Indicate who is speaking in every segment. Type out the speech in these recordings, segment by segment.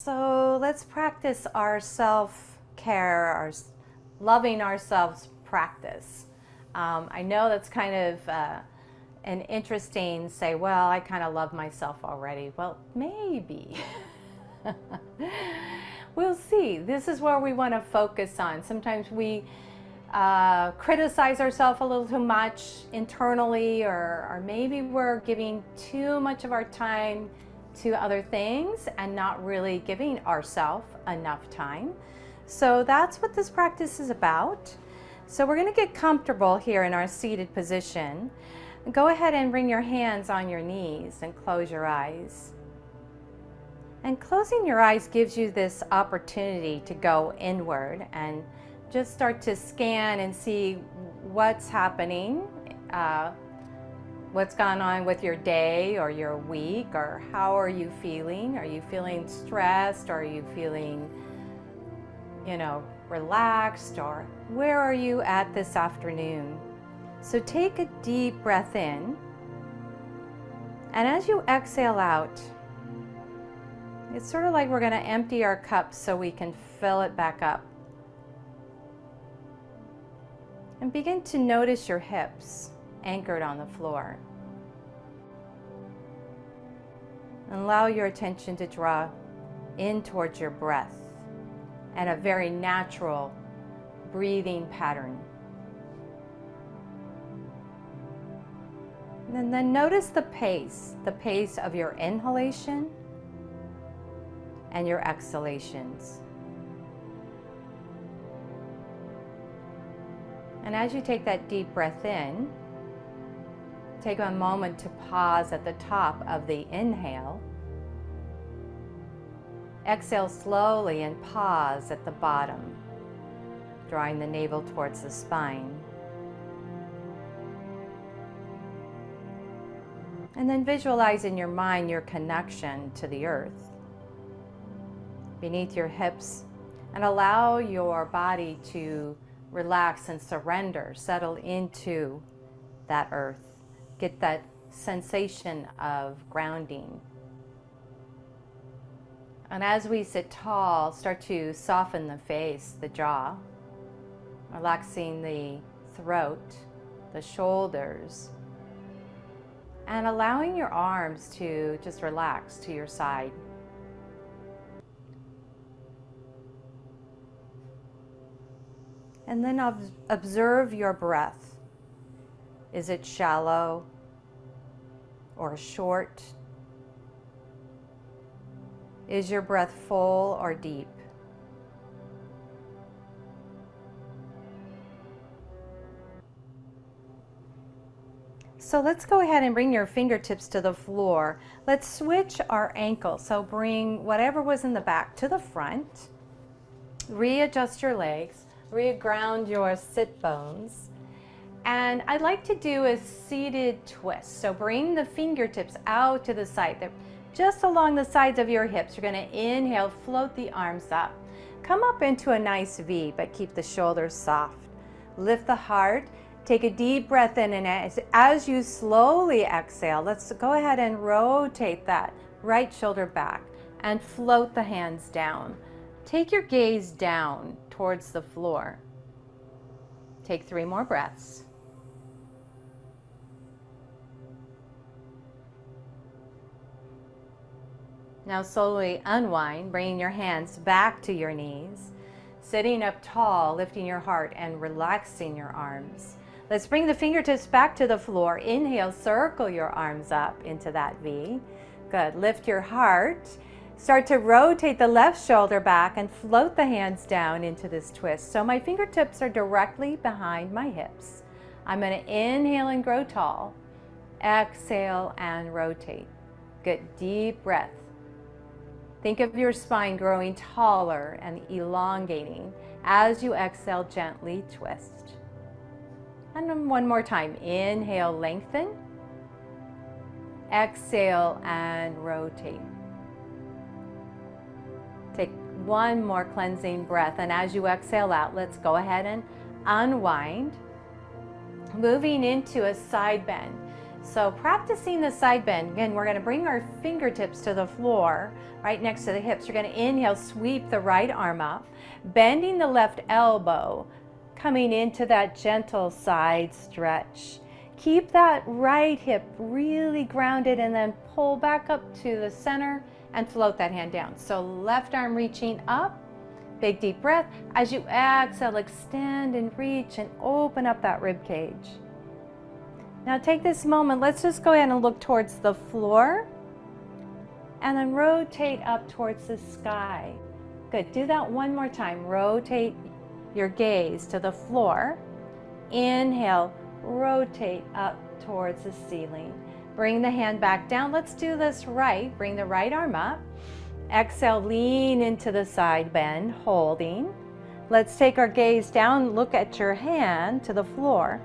Speaker 1: So let's practice our self-care, our loving ourselves practice. I know that's kind of an interesting say, well, I kind of love myself already. Well, maybe. We'll see. This is where we want to focus on. Sometimes we criticize ourselves a little too much internally, or maybe we're giving too much of our time to other things and not really giving ourselves enough time. So that's what this practice is about. So we're going to get comfortable here in our seated position. Go ahead and bring your hands on your knees and close your eyes. And closing your eyes gives you this opportunity to go inward and just start to scan and see what's happening, what's gone on with your day or your week, or how are you feeling? Are you feeling stressed? Are you feeling, relaxed? Or where are you at this afternoon? So take a deep breath in, and as you exhale out, it's sort of like we're going to empty our cup so we can fill it back up. And begin to notice your hips anchored on the floor. And allow your attention to draw in towards your breath and a very natural breathing pattern. And then notice the pace of your inhalation and your exhalations. And as you take that deep breath in, take a moment to pause at the top of the inhale. Exhale slowly and pause at the bottom, drawing the navel towards the spine. And then visualize in your mind your connection to the earth beneath your hips, and allow your body to relax and surrender, settle into that earth. Get that sensation of grounding. And as we sit tall, start to soften the face, the jaw, relaxing the throat, the shoulders, and allowing your arms to just relax to your side. And then observe your breath. Is it shallow or short? Is your breath full or deep? So let's go ahead and bring your fingertips to the floor. Let's switch our ankles. So bring whatever was in the back to the front. Readjust your legs. Reground your sit bones. And I'd like to do a seated twist. So bring the fingertips out to the side. They're just along the sides of your hips. You're going to inhale, float the arms up. Come up into a nice V, but keep the shoulders soft. Lift the heart. Take a deep breath in, and as you slowly exhale, let's go ahead and rotate that right shoulder back and float the hands down. Take your gaze down towards the floor. Take 3 more breaths. Now slowly unwind, bringing your hands back to your knees, sitting up tall, lifting your heart and relaxing your arms. Let's bring the fingertips back to the floor. Inhale, circle your arms up into that V. Good. Lift your heart. Start to rotate the left shoulder back and float the hands down into this twist. So my fingertips are directly behind my hips. I'm going to inhale and grow tall. Exhale and rotate. Good. Deep breath. Think of your spine growing taller and elongating. As you exhale, gently twist. And then one more time. Inhale, lengthen. Exhale and rotate. Take one more cleansing breath, and as you exhale out, let's go ahead and unwind. Moving into a side bend. So practicing the side bend. Again, we're going to bring our fingertips to the floor, right next to the hips. You're going to inhale, sweep the right arm up, bending the left elbow, coming into that gentle side stretch. Keep that right hip really grounded and then pull back up to the center and float that hand down. So left arm reaching up, big deep breath. As you exhale, extend and reach and open up that rib cage. Now take this moment, let's just go ahead and look towards the floor and then rotate up towards the sky. Good, do that one more time. Rotate your gaze to the floor. Inhale, rotate up towards the ceiling. Bring the hand back down. Let's do this right. Bring the right arm up. Exhale, lean into the side bend, holding. Let's take our gaze down, look at your hand to the floor,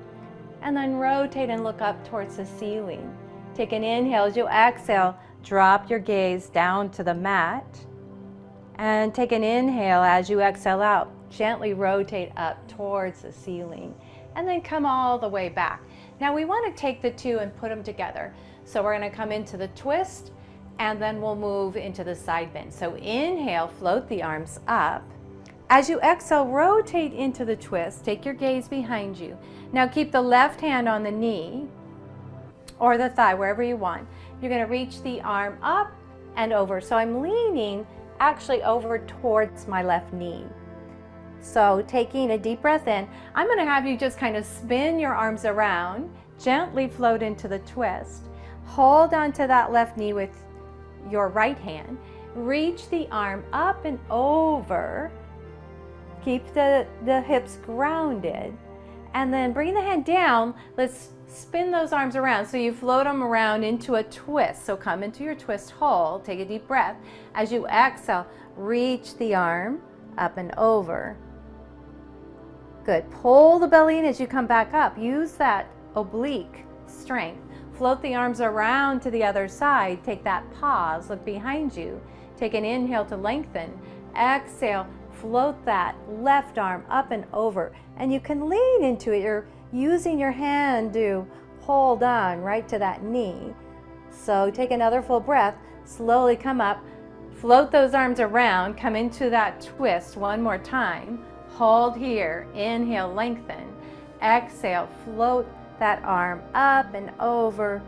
Speaker 1: and then rotate and look up towards the ceiling. Take an inhale. As you exhale, drop your gaze down to the mat. And take an inhale as you exhale out. Gently rotate up towards the ceiling. And then come all the way back. Now we want to take the two and put them together. So we're going to come into the twist and then we'll move into the side bend. So inhale, float the arms up. As you exhale, rotate into the twist. Take your gaze behind you. Now keep the left hand on the knee or the thigh, wherever you want. You're going to reach the arm up and over. So I'm leaning actually over towards my left knee. So taking a deep breath in, I'm going to have you just kind of spin your arms around, gently float into the twist. Hold onto that left knee with your right hand. Reach the arm up and over. Keep the hips grounded. And then bring the hand down. Let's spin those arms around. So you float them around into a twist. So come into your twist, hold, take a deep breath. As you exhale, reach the arm up and over. Good. Pull the belly in as you come back up. Use that oblique strength. Float the arms around to the other side. Take that pause. Look behind you. Take an inhale to lengthen. Exhale. Float that left arm up and over. And you can lean into it. You're using your hand to hold on right to that knee. So take another full breath. Slowly come up. Float those arms around. Come into that twist one more time. Hold here. Inhale, lengthen. Exhale, float that arm up and over.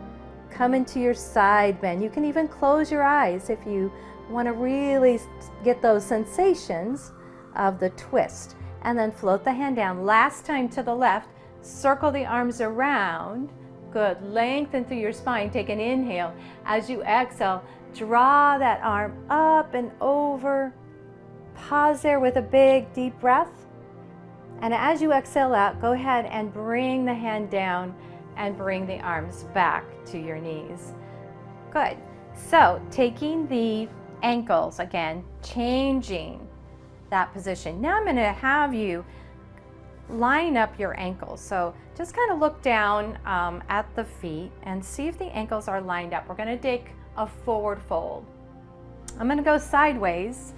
Speaker 1: Come into your side bend. You can even close your eyes if you want to really get those sensations of the twist. And then float the hand down. Last time to the left. Circle the arms around. Good. Lengthen through your spine. Take an inhale. As you exhale, draw that arm up and over. Pause there with a big deep breath. And as you exhale out, go ahead and bring the hand down and bring the arms back to your knees. Good. So taking the ankles again, changing that position. Now I'm going to have you line up your ankles. So just kind of look down at the feet and see if the ankles are lined up. We're going to take a forward fold. I'm going to go sideways.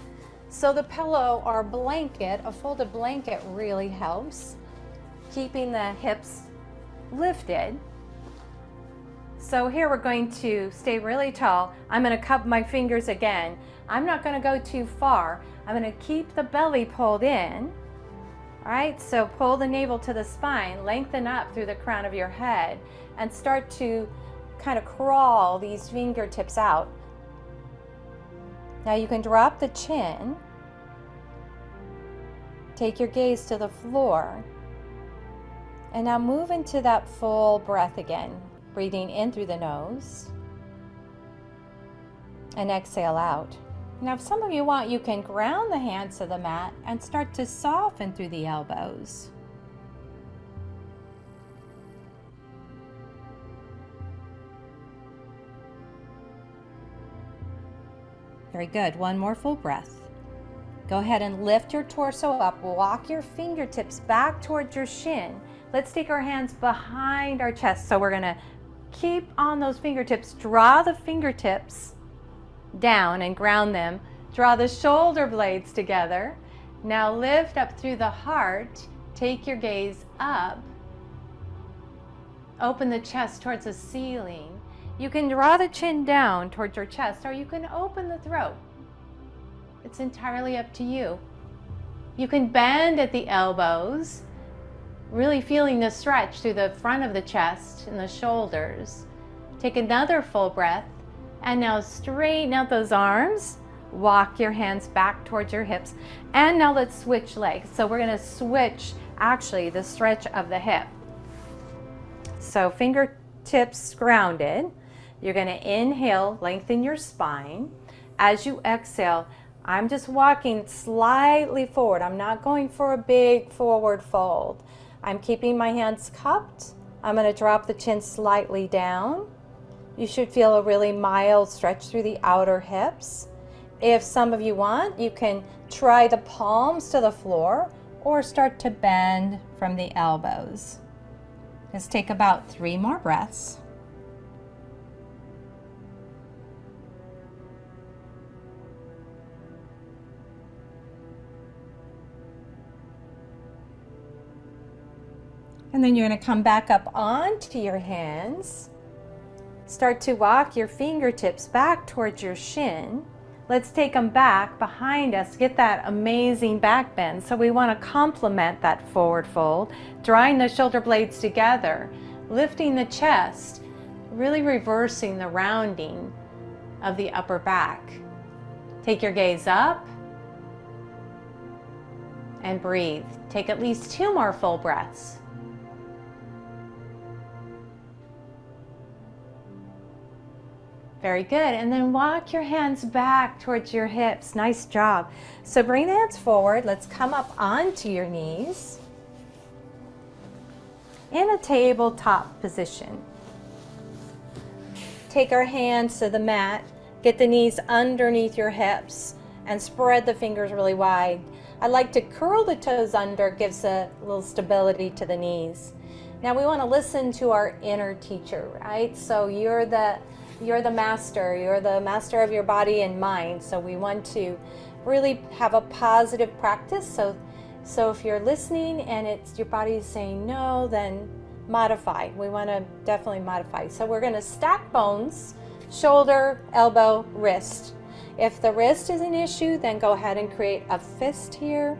Speaker 1: So the pillow or blanket, a folded blanket, really helps keeping the hips lifted. So here we're going to stay really tall. I'm going to cup my fingers again. I'm not going to go too far. I'm going to keep the belly pulled in. All right, so pull the navel to the spine, lengthen up through the crown of your head, and start to kind of crawl these fingertips out. Now you can drop the chin. Take your gaze to the floor. And now move into that full breath again. Breathing in through the nose. And exhale out. Now if some of you want, you can ground the hands to the mat and start to soften through the elbows. Very good. One more full breath. Go ahead and lift your torso up. Walk your fingertips back towards your shin. Let's take our hands behind our chest. So we're going to keep on those fingertips. Draw the fingertips down and ground them. Draw the shoulder blades together. Now lift up through the heart. Take your gaze up. open the chest towards the ceiling. You can draw the chin down towards your chest, or you can open the throat. It's entirely up to you. You can bend at the elbows, really feeling the stretch through the front of the chest and the shoulders. Take another full breath, and now straighten out those arms. Walk your hands back towards your hips. And now let's switch legs. So we're going to switch actually the stretch of the hip. So fingertips grounded. You're going to inhale, lengthen your spine. As you exhale, I'm just walking slightly forward. I'm not going for a big forward fold. I'm keeping my hands cupped. I'm going to drop the chin slightly down. You should feel a really mild stretch through the outer hips. If some of you want, you can try the palms to the floor or start to bend from the elbows. Just take about 3 more breaths. And then you're going to come back up onto your hands. Start to walk your fingertips back towards your shin. Let's take them back behind us. Get that amazing back bend. So we want to complement that forward fold, drawing the shoulder blades together, lifting the chest, really reversing the rounding of the upper back. Take your gaze up and breathe. Take at least 2 more full breaths. Very good. And then walk your hands back towards your hips. Nice job. So bring the hands forward. Let's come up onto your knees in a tabletop position. Take our hands to the mat. Get the knees underneath your hips and spread the fingers really wide. I like to curl the toes under. Gives a little stability to the knees. Now we want to listen to our inner teacher, right? So you're the master of your body and mind. So we want to really have a positive practice. So if you're listening and your body is saying no, then modify. We want to definitely modify. So we're going to stack bones, shoulder, elbow, wrist. If the wrist is an issue, then go ahead and create a fist here.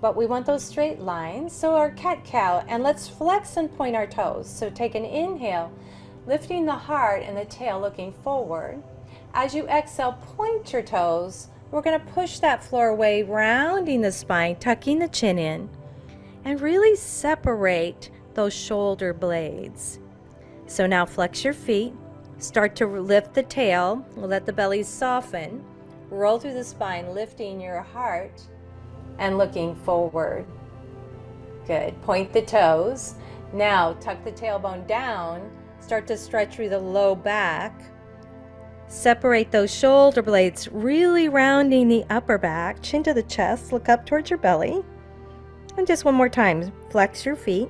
Speaker 1: But we want those straight lines. So our cat-cow, and let's flex and point our toes. So take an inhale, lifting the heart and the tail looking forward. As you exhale, point your toes. We're going to push that floor away, rounding the spine, tucking the chin in, and really separate those shoulder blades. So now flex your feet. Start to lift the tail. Let the belly soften. Roll through the spine, lifting your heart and looking forward. Good. Point the toes. Now tuck the tailbone down. Start to stretch through the low back. Separate those shoulder blades, really rounding the upper back, chin to the chest, look up towards your belly. And just one more time, flex your feet.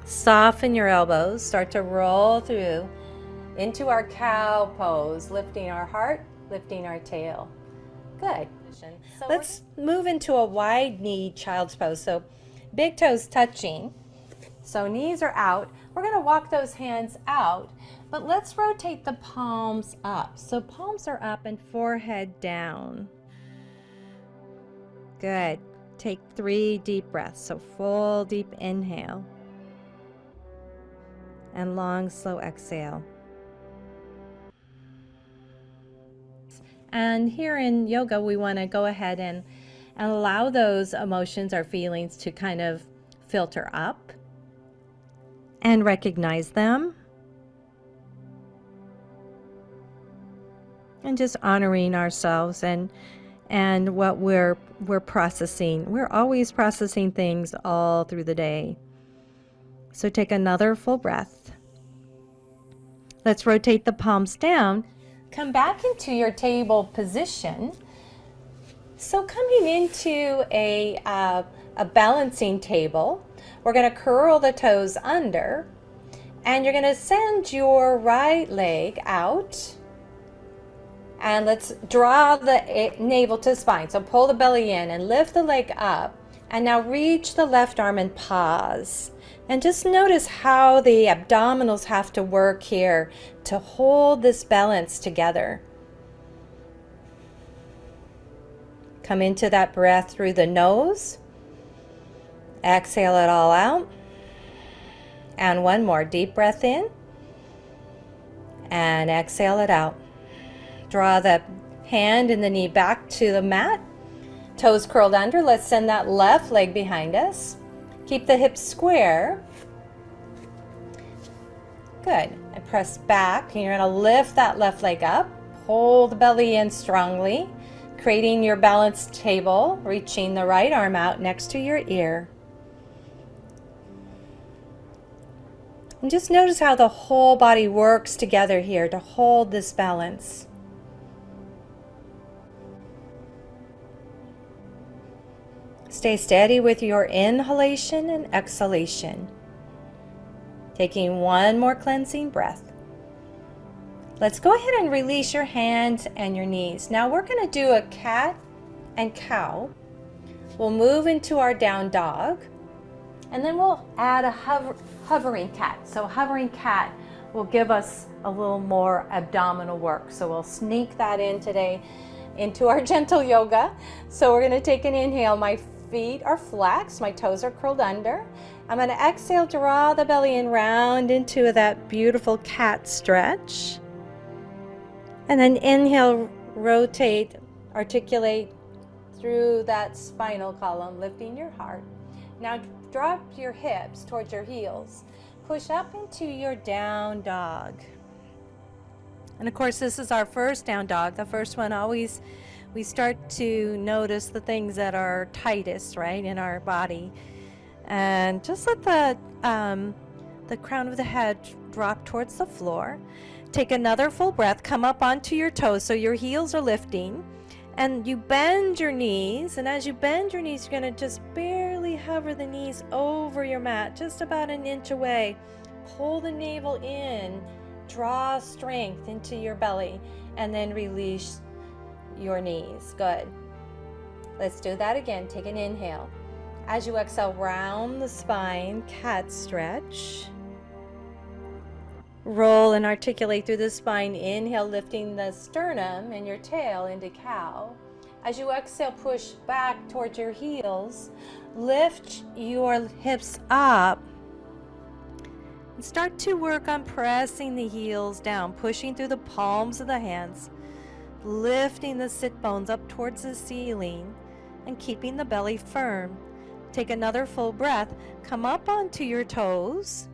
Speaker 1: Soften your elbows, start to roll through into our cow pose, lifting our heart, lifting our tail. Good. So let's move into a wide knee child's pose. So big toes touching. So knees are out. We're going to walk those hands out, but let's rotate the palms up. So palms are up and forehead down. Good. Take 3 deep breaths. So full deep inhale and long slow exhale. And here in yoga, we want to go ahead and allow those emotions or feelings to kind of filter up and recognize them. And just honoring ourselves and what we're processing. We're always processing things all through the day. So take another full breath. Let's rotate the palms down. Come back into your table position. So coming into a balancing table, we're going to curl the toes under, and you're going to send your right leg out. And let's draw the navel to spine. So pull the belly in and lift the leg up And now reach the left arm and pause. And just notice how the abdominals have to work here to hold this balance together. Come into that breath through the nose. Exhale it all out. And one more deep breath in. And exhale it out. Draw the hand and the knee back to the mat. Toes curled under. Let's send that left leg behind us. Keep the hips square. Good. And press back. And you're going to lift that left leg up. Pull the belly in strongly, creating your balanced table, reaching the right arm out next to your ear. And just notice how the whole body works together here to hold this balance. Stay steady with your inhalation and exhalation. Taking one more cleansing breath. Let's go ahead and release your hands and your knees. Now we're going to do a cat and cow. We'll move into our down dog. And then we'll add a hovering cat. So hovering cat will give us a little more abdominal work. So we'll sneak that in today into our gentle yoga. So we're going to take an inhale. My feet are flexed. My toes are curled under. I'm going to exhale, draw the belly in round into that beautiful cat stretch. And then inhale, rotate, articulate through that spinal column, lifting your heart. Now drop your hips towards your heels. Push up into your down dog. And of course, this is our first down dog. The first one always, we start to notice the things that are tightest, right, in our body. And just let the crown of the head drop towards the floor. Take another full breath. Come up onto your toes so your heels are lifting. And you bend your knees, and as you bend your knees, you're going to just barely hover the knees over your mat, just about an inch away. Pull the navel in, draw strength into your belly, and then release your knees. Good. Let's do that again. Take an inhale. As you exhale, round the spine, cat stretch. Roll and articulate through the spine. Inhale, lifting the sternum and your tail into cow. As you exhale, push back towards your heels. Lift your hips up. And start to work on pressing the heels down, pushing through the palms of the hands, lifting the sit bones up towards the ceiling, and keeping the belly firm. Take another full breath. Come up onto your toes.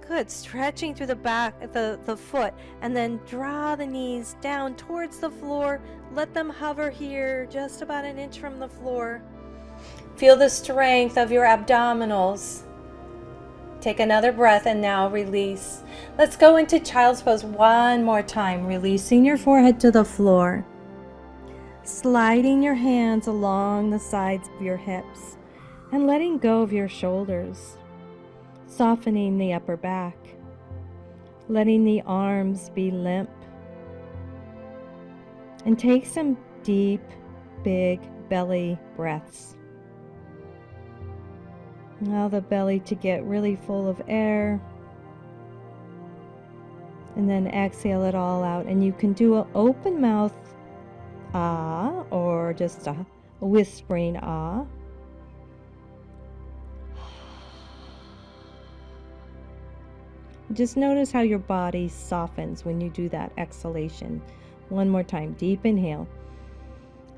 Speaker 1: Good, stretching through the back, the foot, and then draw the knees down towards the floor. Let them hover here, just about an inch from the floor. Feel the strength of your abdominals. Take another breath and now release. Let's go into child's pose one more time, releasing your forehead to the floor. Sliding your hands along the sides of your hips and letting go of your shoulders. Softening the upper back, letting the arms be limp. And take some deep, big belly breaths. Allow the belly to get really full of air. And then exhale it all out. And you can do an open mouth ah, or just a whispering ah. Just notice how your body softens when you do that exhalation. One more time. Deep inhale.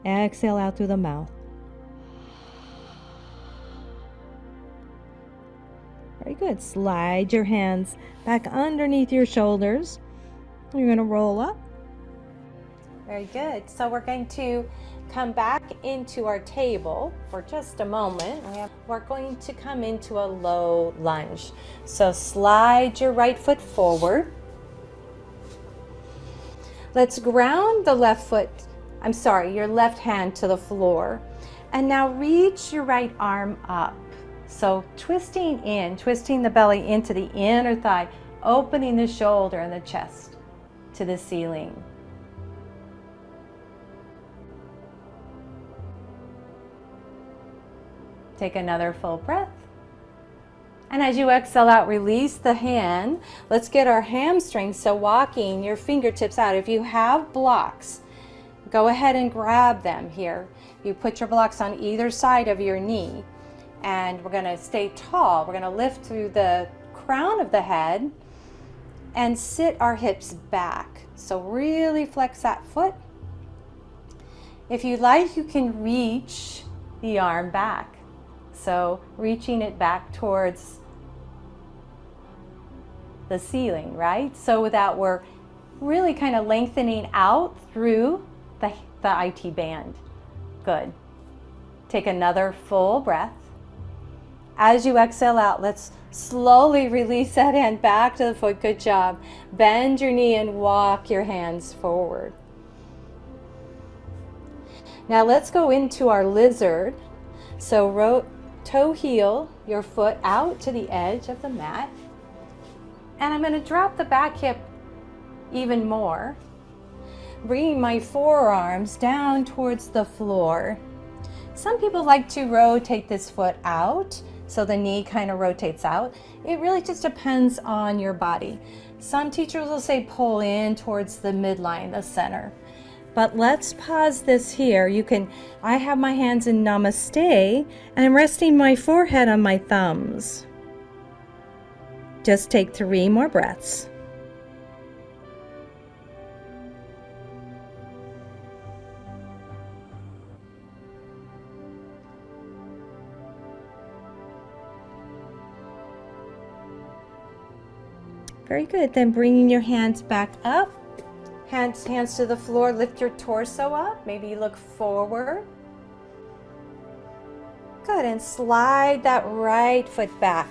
Speaker 1: Exhale out through the mouth. Very good. Slide your hands back underneath your shoulders. You're going to roll up. Very good. So we're going to come back into our table for just a moment. We're going to come into a low lunge. So slide your right foot forward. Let's ground the your left hand to the floor. And now reach your right arm up. So twisting the belly into the inner thigh, opening the shoulder and the chest to the ceiling. Take another full breath. And as you exhale out, release the hand. Let's get our hamstrings, so walking your fingertips out. If you have blocks, go ahead and grab them here. You put your blocks on either side of your knee, and we're gonna stay tall. We're gonna lift through the crown of the head and sit our hips back. So really flex that foot. If you like, you can reach the arm back. So reaching it back towards the ceiling, right? So that we're really kind of lengthening out through the IT band. Good. Take another full breath. As you exhale out, let's slowly release that hand back to the foot. Good job. Bend your knee and walk your hands forward. Now let's go into our lizard. So toe heel your foot out to the edge of the mat. And I'm going to drop the back hip even more. Bringing my forearms down towards the floor. Some people like to rotate this foot out, so the knee kind of rotates out. It really just depends on your body. Some teachers will say pull in towards the midline, the center. But let's pause this here. I have my hands in namaste, and I'm resting my forehead on my thumbs. Just take 3 more breaths. Very good. Then bringing your hands back up. Hands to the floor. Lift your torso up. Maybe you look forward. Good. And slide that right foot back.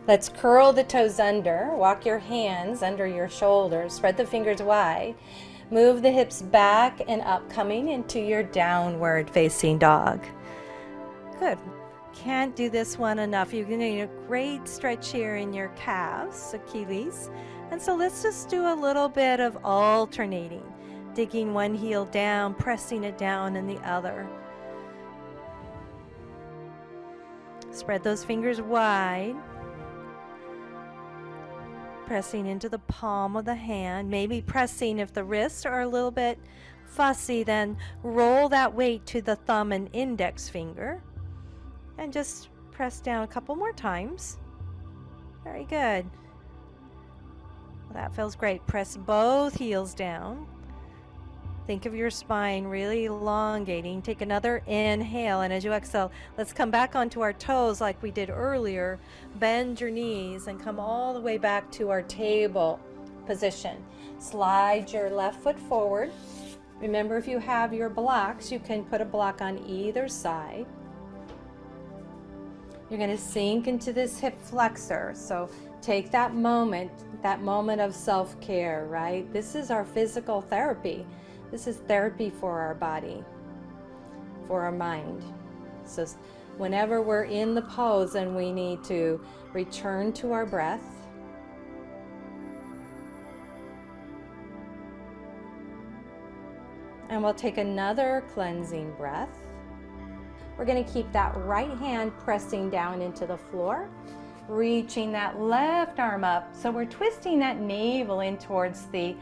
Speaker 1: Let's curl the toes under. Walk your hands under your shoulders. Spread the fingers wide. Move the hips back and up, coming into your downward facing dog. Good. Can't do this one enough. You're going to need a great stretch here in your calves, Achilles. And so let's just do a little bit of alternating. Digging one heel down, pressing it down in the other. Spread those fingers wide. Pressing into the palm of the hand. Maybe pressing, if the wrists are a little bit fussy, then roll that weight to the thumb and index finger. And just press down a couple more times. Very good. Well, that feels great. Press both heels down. Think of your spine really elongating. Take another inhale, and as you exhale, let's come back onto our toes like we did earlier. Bend your knees and come all the way back to our table position. Slide your left foot forward. Remember, if you have your blocks, you can put a block on either side. You're going to sink into this hip flexor. So take that moment of self-care, right? This is our physical therapy. This is therapy for our body, for our mind. So whenever we're in the pose and we need to return to our breath, and we'll take another cleansing breath. We're going to keep that right hand pressing down into the floor, reaching that left arm up. So we're twisting that navel in towards the,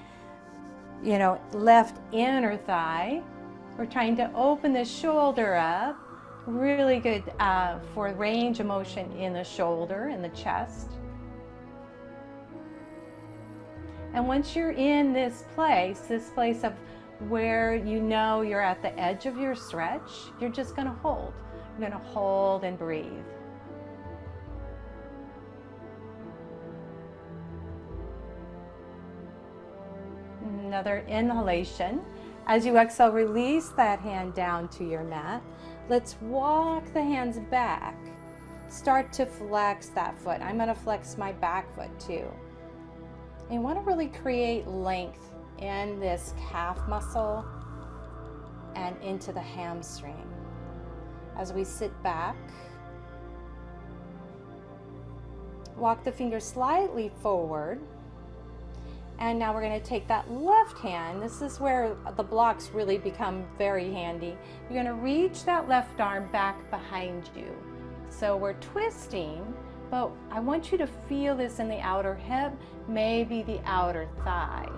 Speaker 1: left inner thigh. We're trying to open the shoulder up. Really good for range of motion in the shoulder and the chest. And once you're in this place of where you're at the edge of your stretch, you're just going to hold. You're going to hold and breathe. Another inhalation. As you exhale, release that hand down to your mat. Let's walk the hands back. Start to flex that foot. I'm going to flex my back foot too. And you want to really create length in this calf muscle and into the hamstring. As we sit back, walk the fingers slightly forward And now we're going to take that left hand. This is where the blocks really become very handy. You're going to reach that left arm back behind you. So we're twisting, but I want you to feel this in the outer hip, maybe the outer thigh.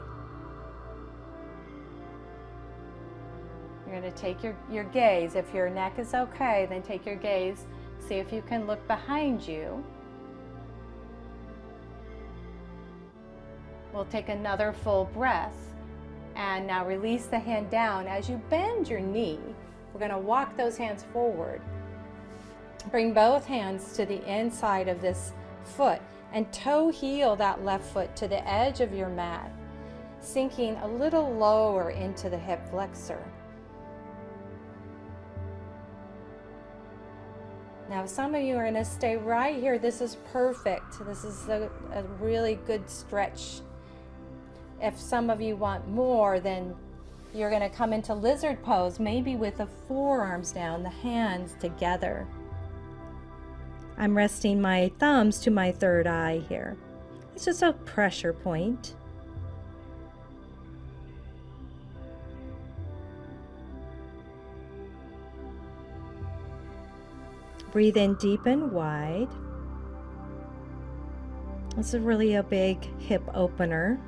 Speaker 1: You're going to take your gaze. If your neck is okay, then take your gaze. See if you can look behind you. We'll take another full breath. And now release the hand down. As you bend your knee, we're going to walk those hands forward. Bring both hands to the inside of this foot and toe heel that left foot to the edge of your mat, sinking a little lower into the hip flexor. Now some of you are going to stay right here. This is perfect. This is a really good stretch. If some of you want more, then you're going to come into lizard pose, maybe with the forearms down, the hands together. I'm resting my thumbs to my third eye here. It's just a pressure point. Breathe in deep and wide. This is really a big hip opener.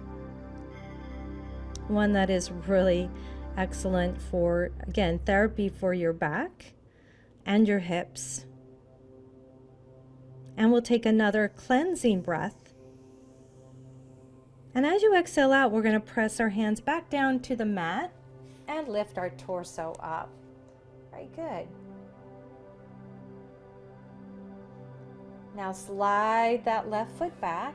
Speaker 1: One that is really excellent for, again, therapy for your back and your hips. And we'll take another cleansing breath. And as you exhale out, we're going to press our hands back down to the mat and lift our torso up. Very good. Now slide that left foot back.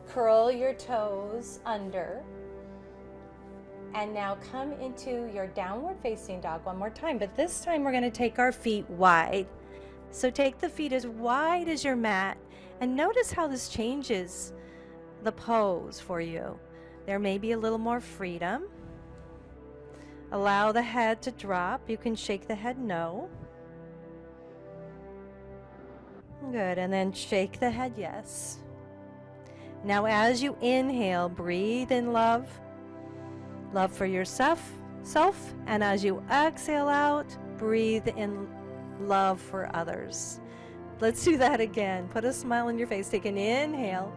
Speaker 1: Curl your toes under. And now come into your downward facing dog one more time. But this time we're going to take our feet wide. So take the feet as wide as your mat. And notice how this changes the pose for you. There may be a little more freedom. Allow the head to drop. You can shake the head no. Good, and then shake the head yes. Now as you inhale, breathe in love. Love for yourself, and as you exhale out, breathe in love for others. Let's do that again. Put a smile on your face. Take an inhale.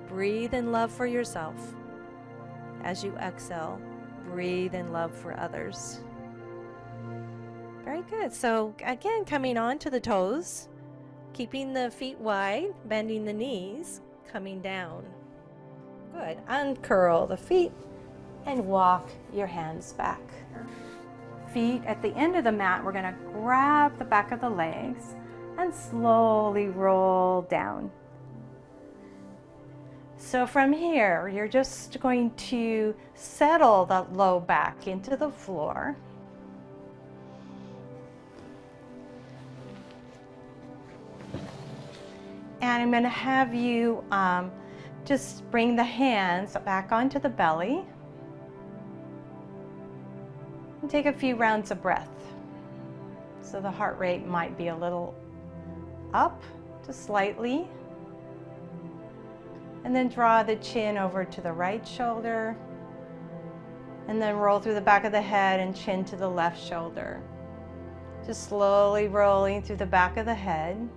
Speaker 1: Breathe in love for yourself. As you exhale, breathe in love for others. Very good. So again, coming on to the toes. Keeping the feet wide, bending the knees, coming down. Good. Uncurl the feet and walk your hands back. Feet at the end of the mat, we're going to grab the back of the legs and slowly roll down. So from here, you're just going to settle the low back into the floor. And I'm going to have you just bring the hands back onto the belly and take a few rounds of breath. So the heart rate might be a little up, just slightly. And then draw the chin over to the right shoulder. And then roll through the back of the head and chin to the left shoulder. Just slowly rolling through the back of the head.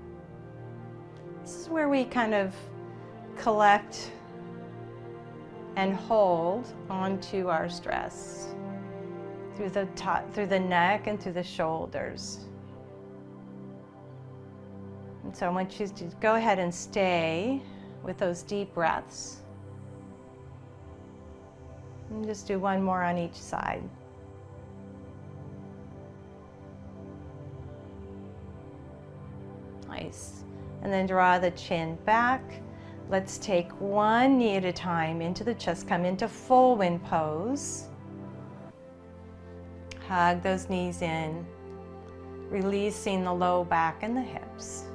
Speaker 1: This is where we kind of collect and hold onto our stress through the top, through the neck and through the shoulders. And so I want you to go ahead and stay with those deep breaths. And just do one more on each side. Nice. And then draw the chin back. Let's take one knee at a time into the chest. Come into full wind pose. Hug those knees in, releasing the low back and the hips.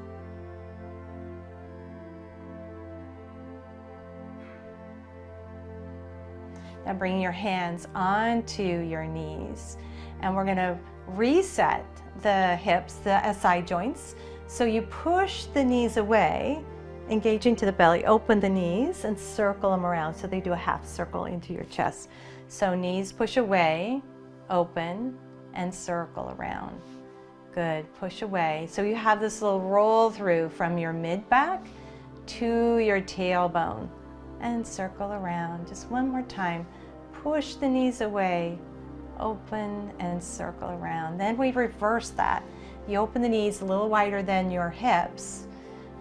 Speaker 1: Now bring your hands onto your knees, and we're going to reset the hips, the SI joints. So you push the knees away engaging to the belly. Open the knees and circle them around so they do a half circle into your chest. So knees push away, open, and circle around. Good, push away. So you have this little roll through from your mid-back to your tailbone. And circle around. Just one more time. Push the knees away, open, and circle around. Then we reverse that. You open the knees a little wider than your hips.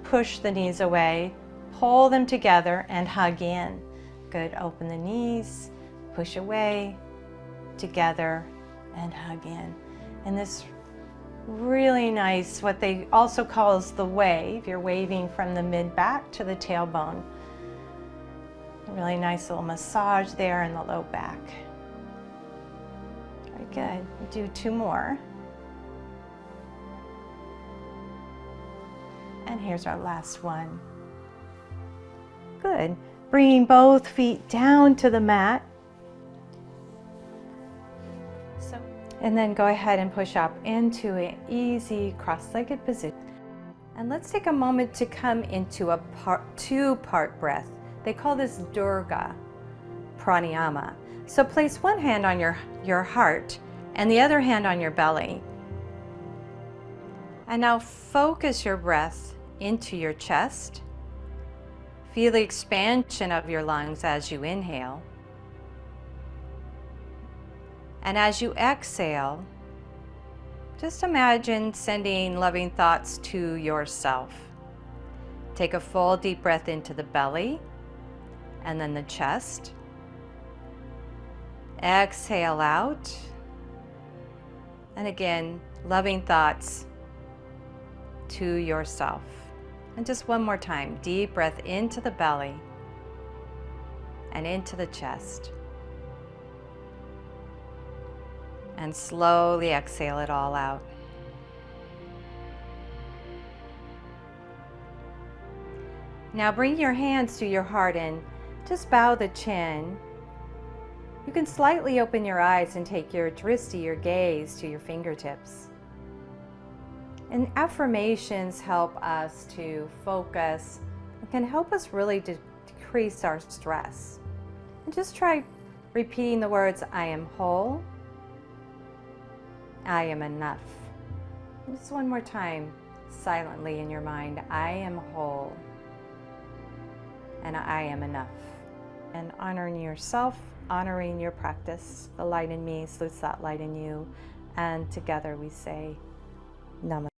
Speaker 1: Push the knees away, pull them together, and hug in. Good, open the knees, push away, together, and hug in. And this really nice, what they also call is the wave. You're waving from the mid-back to the tailbone. A really nice little massage there in the low back. Very good. We'll do 2 more. And here's our last one. Good. Bringing both feet down to the mat. And then go ahead and push up into an easy cross-legged position. And let's take a moment to come into a 2-part breath. They call this Durga Pranayama. So place one hand on your heart and the other hand on your belly. And now focus your breath into your chest. Feel the expansion of your lungs as you inhale. And as you exhale, just imagine sending loving thoughts to yourself. Take a full deep breath into the belly and then the chest. Exhale out. And again, loving thoughts to yourself. And just one more time, deep breath into the belly and into the chest. And slowly exhale it all out. Now bring your hands to your heart and just bow the chin. You can slightly open your eyes and take your drishti, your gaze, to your fingertips. And affirmations help us to focus and can help us really decrease our stress. And just try repeating the words, I am whole, I am enough. Just one more time, silently in your mind, I am whole, and I am enough. And honoring yourself, honoring your practice. The light in me salutes that light in you. And together we say, Namaste.